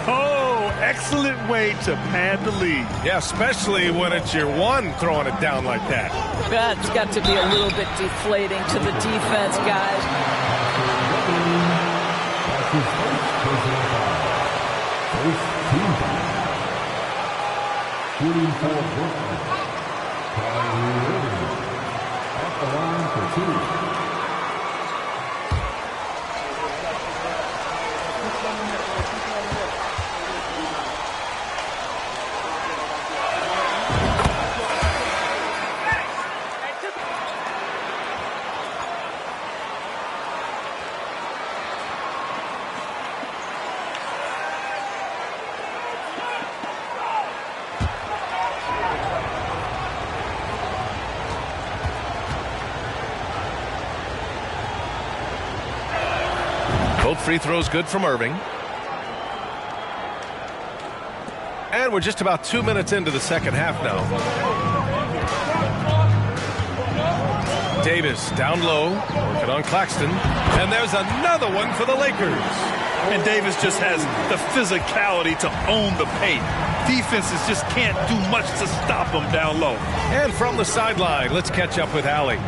Oh, excellent way to pad the lead. Yeah, especially when it's your one throwing it down like that. That's got to be a little bit deflating to the defense, guys. Shooting for Brooklyn. Kyrie Irving. Off the line for 2. Both free throws good from Irving. And we're just about 2 minutes into the second half now. Davis down low, working on Claxton. And there's another one for the Lakers. And Davis just has the physicality to own the paint. Defenses just can't do much to stop him down low. And from the sideline, let's catch up with Allie.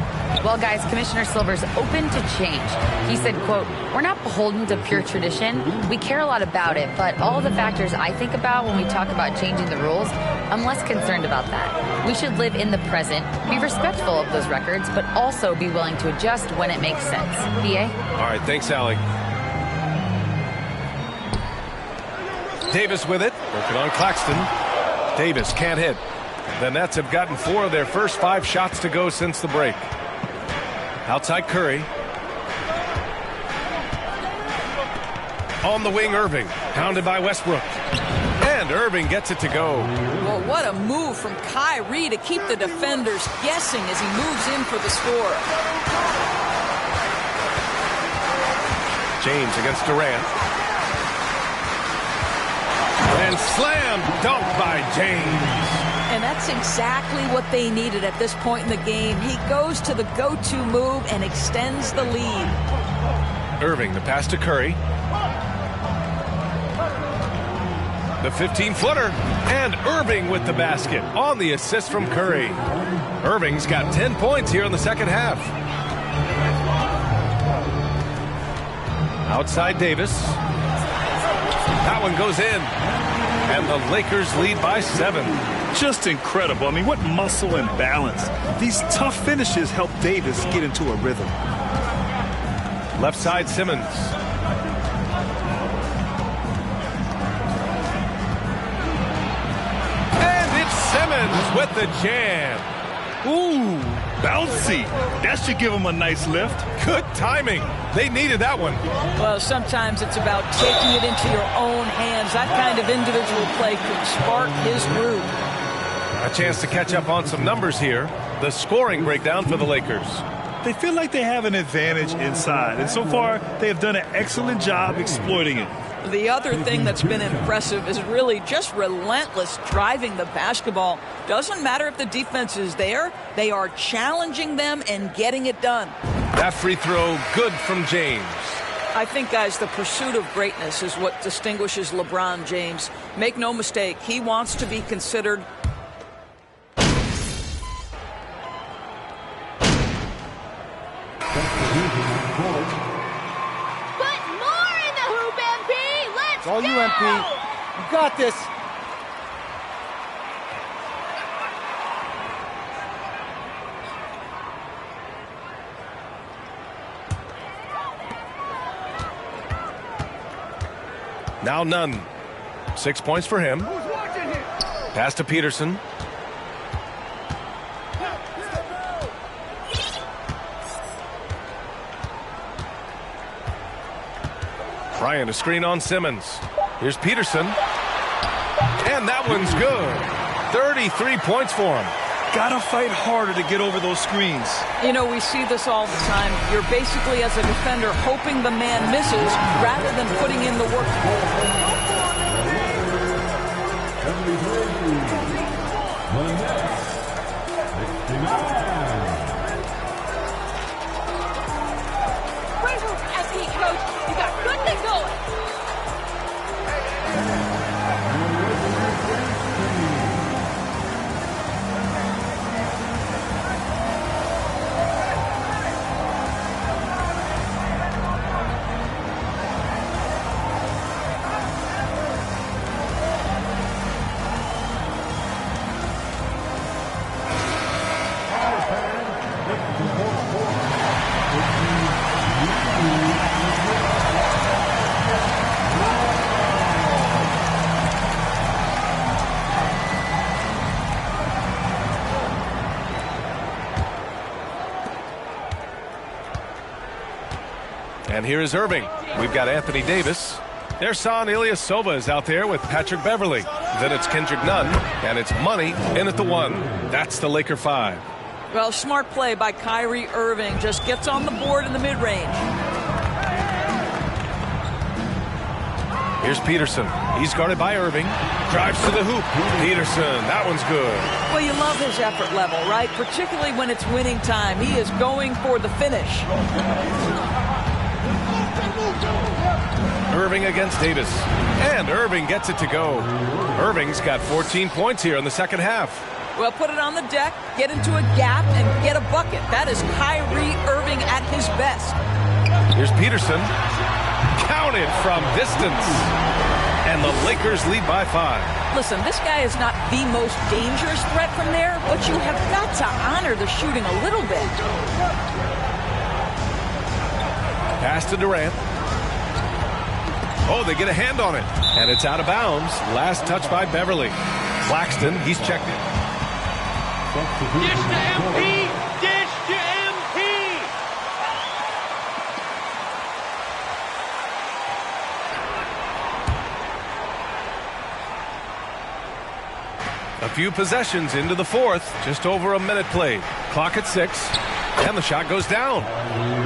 Well, guys, Commissioner Silver's open to change. He said, quote, "We're not beholden to pure tradition. We care a lot about it, but all the factors I think about when we talk about changing the rules, I'm less concerned about that. We should live in the present, be respectful of those records, but also be willing to adjust when it makes sense." PA? All right, thanks, Allie. Davis with it, working on Claxton. Davis can't hit. The Nets have gotten 4 of their first 5 shots to go since the break. Outside Curry. On the wing, Irving. Pounded by Westbrook. And Irving gets it to go. Well, what a move from Kyrie to keep the defenders guessing as he moves in for the score. James against Durant. And slam dunk by James. And that's exactly what they needed at this point in the game. He goes to the go-to move and extends the lead. Irving, the pass to Curry. The 15-footer. And Irving with the basket on the assist from Curry. Irving's got 10 points here in the second half. Outside Davis. That one goes in. And the Lakers lead by 7. Just incredible. I mean, what muscle and balance. These tough finishes help Davis get into a rhythm. Left side, Simmons. And it's Simmons with the jam. Ooh, bouncy. That should give him a nice lift. Good timing. They needed that one. Well, sometimes it's about taking it into your own hands. That kind of individual play could spark his groove. A chance to catch up on some numbers here. The scoring breakdown for the Lakers. They feel like they have an advantage inside, and so far they have done an excellent job exploiting it. The other thing that's been impressive is really just relentless driving the basketball. Doesn't matter if the defense is there, they are challenging them and getting it done. That free throw, good from James. I think, guys, the pursuit of greatness is what distinguishes LeBron James. Make no mistake, he wants to be considered It's all you, MP. You got this. Now Nunn. 6 points for him. Pass to Peterson. Bryant, a screen on Simmons. Here's Peterson. And that one's good. 33 points for him. Gotta fight harder to get over those screens. You know, we see this all the time. You're basically, as a defender, hoping the man misses rather than putting in the work. Coach, you got good things going. And here is Irving. We've got Anthony Davis. Their son Ilyasova is out there with Patrick Beverly. Then it's Kendrick Nunn, and it's Money in at the 1. That's the Laker 5. Well, smart play by Kyrie Irving. Just gets on the board in the mid-range. Here's Peterson. He's guarded by Irving. Drives to the hoop. Peterson, that one's good. Well, you love his effort level, right? Particularly when it's winning time. He is going for the finish. Irving against Davis. And Irving gets it to go. Irving's got 14 points here in the second half. Well, put it on the deck, get into a gap, and get a bucket. That is Kyrie Irving at his best. Here's Peterson. Counted from distance. And the Lakers lead by 5. Listen, this guy is not the most dangerous threat from there, but you have got to honor the shooting a little bit. Pass to Durant. Oh, they get a hand on it. And it's out of bounds. Last touch by Beverly. Claxton, he's checked in. Dish to MP! Dish to MP! A few possessions into the fourth. Just over a minute played. Clock at 6. And the shot goes down.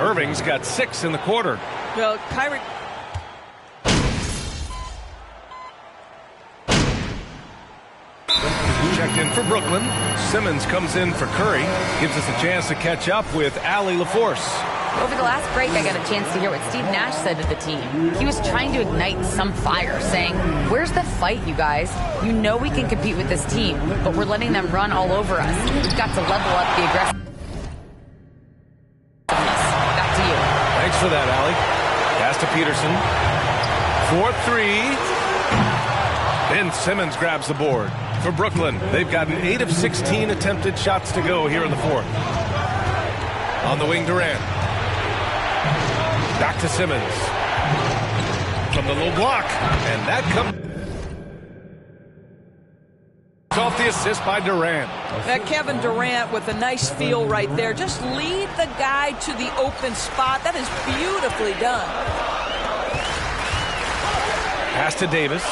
Irving's got 6 in the quarter. Well, Kyrie... Checked in for Brooklyn. Simmons comes in for Curry. Gives us a chance to catch up with Allie LaForce. Over the last break, I got a chance to hear what Steve Nash said to the team. He was trying to ignite some fire, saying, "Where's the fight, you guys? You know we can compete with this team, but we're letting them run all over us. We've got to level up the aggressiveness." Back to you. Thanks for that, Allie. Pass to Peterson. 4-3. Ben Simmons grabs the board. For Brooklyn, they've gotten 8 of 16 attempted shots to go here in the fourth. On the wing, Durant. Back to Simmons. From the low block. And that comes off the assist by Durant. That Kevin Durant with a nice feel right there. Just lead the guy to the open spot. That is beautifully done. Pass to Davis.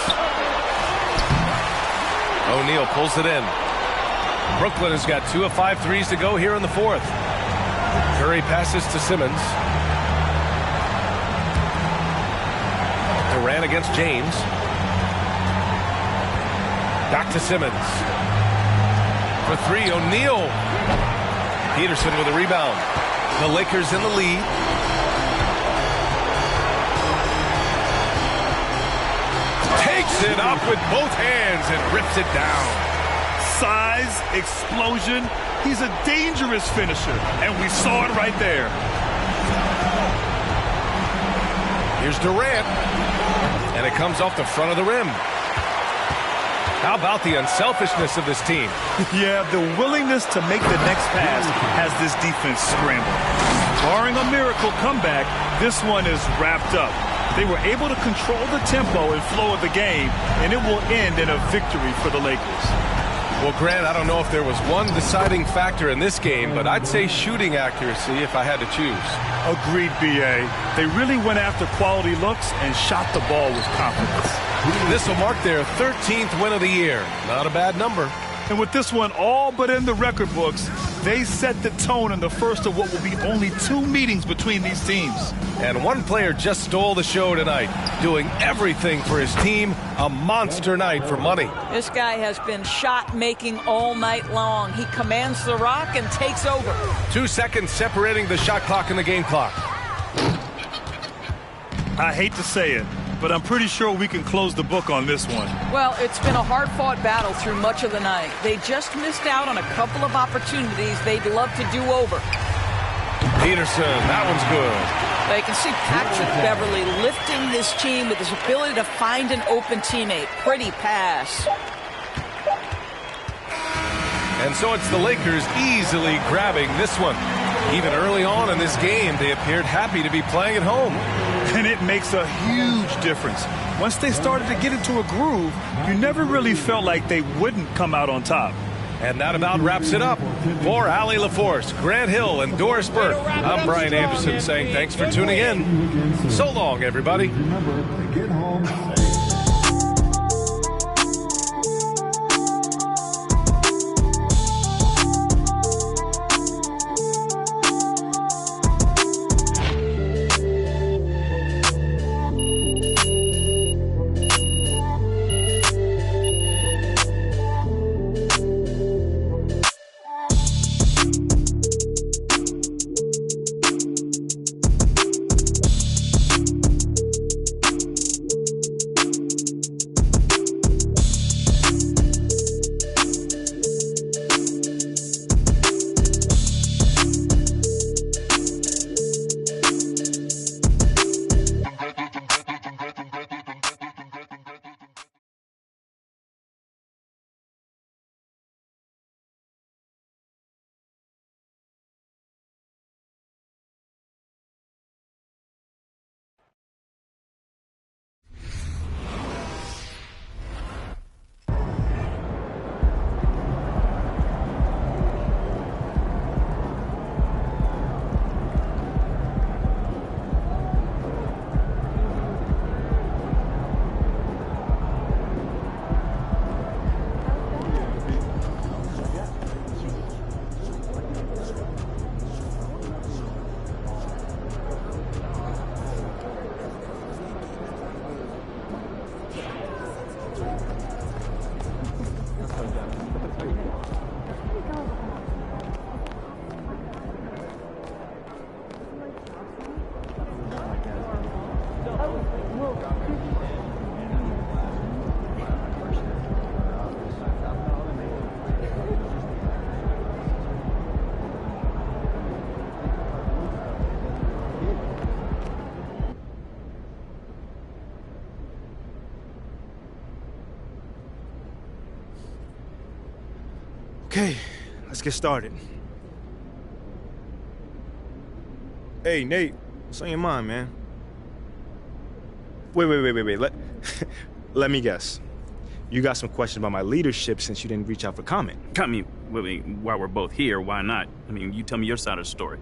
O'Neal pulls it in. Brooklyn has got 2 of 5 threes to go here in the fourth. Curry passes to Simmons. Durant against James. Back to Simmons. For 3, O'Neal. Peterson with a rebound. The Lakers in the lead. Takes it up with both hands and rips it down. Size, explosion. He's a dangerous finisher, and we saw it right there. Here's Durant, and it comes off the front of the rim. How about the unselfishness of this team? Yeah, the willingness to make the next pass has this defense scrambled. Barring a miracle comeback, this one is wrapped up. They were able to control the tempo and flow of the game, and it will end in a victory for the Lakers. Well, Grant, I don't know if there was one deciding factor in this game, but I'd say shooting accuracy if I had to choose. Agreed, B.A. They really went after quality looks and shot the ball with confidence. This will mark their 13th win of the year. Not a bad number. And with this one all but in the record books, they set the tone in the first of what will be only 2 meetings between these teams. And one player just stole the show tonight, doing everything for his team. A monster night for money. This guy has been shot-making all night long. He commands the rock and takes over. 2 seconds separating the shot clock and the game clock. I hate to say it, but I'm pretty sure we can close the book on this one. Well, it's been a hard-fought battle through much of the night. They just missed out on a couple of opportunities they'd love to do over. Peterson, that one's good. They can see Patrick Beverly lifting this team with his ability to find an open teammate. Pretty pass. And so it's the Lakers easily grabbing this one. Even early on in this game, they appeared happy to be playing at home. And it makes a huge difference. Once they started to get into a groove, you never really felt like they wouldn't come out on top. And that about wraps it up. For Allie LaForce, Grant Hill, and Doris Burke, I'm Brian Anderson saying thanks for tuning in. So long, everybody. Remember, get home safe. Okay, let's get started. Hey, Nate, what's on your mind, man? Wait. Let me guess. You got some questions about my leadership since you didn't reach out for comment. I mean, while we're both here, why not? I mean, you tell me your side of the story.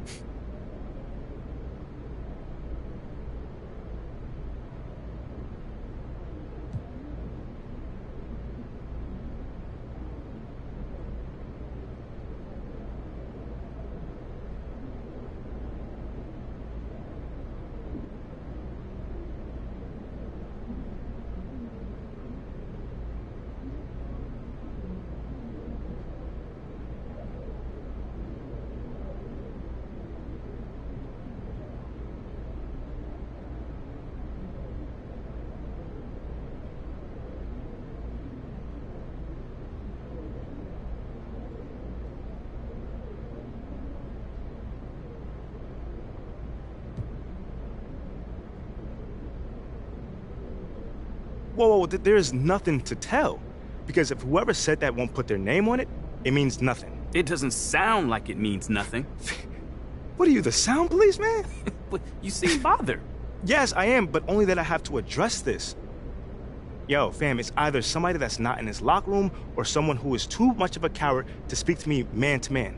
Whoa, there's nothing to tell. Because if whoever said that won't put their name on it, it means nothing. It doesn't sound like it means nothing. What are you, the sound police, man? You seem bothered. Yes, I am, but only that I have to address this. Yo, fam, it's either somebody that's not in this locker room or someone who is too much of a coward to speak to me man to man.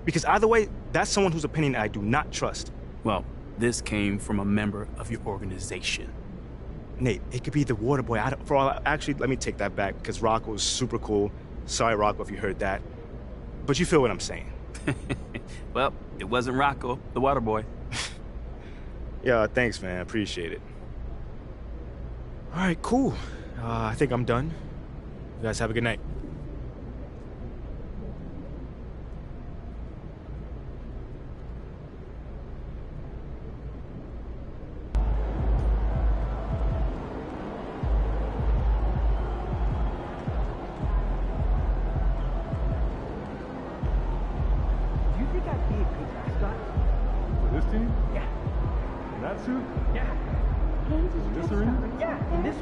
Because either way, that's someone whose opinion I do not trust. Well, this came from a member of your organization. Nate, it could be the water boy. Actually, let me take that back because Rocco is super cool. Sorry, Rocco, if you heard that. But you feel what I'm saying. Well, it wasn't Rocco, the water boy. Yeah, thanks, man. I appreciate it. All right, cool. I think I'm done. You guys have a good night. This team? Yeah. In that suit? Yeah. In this arena? Yeah, in this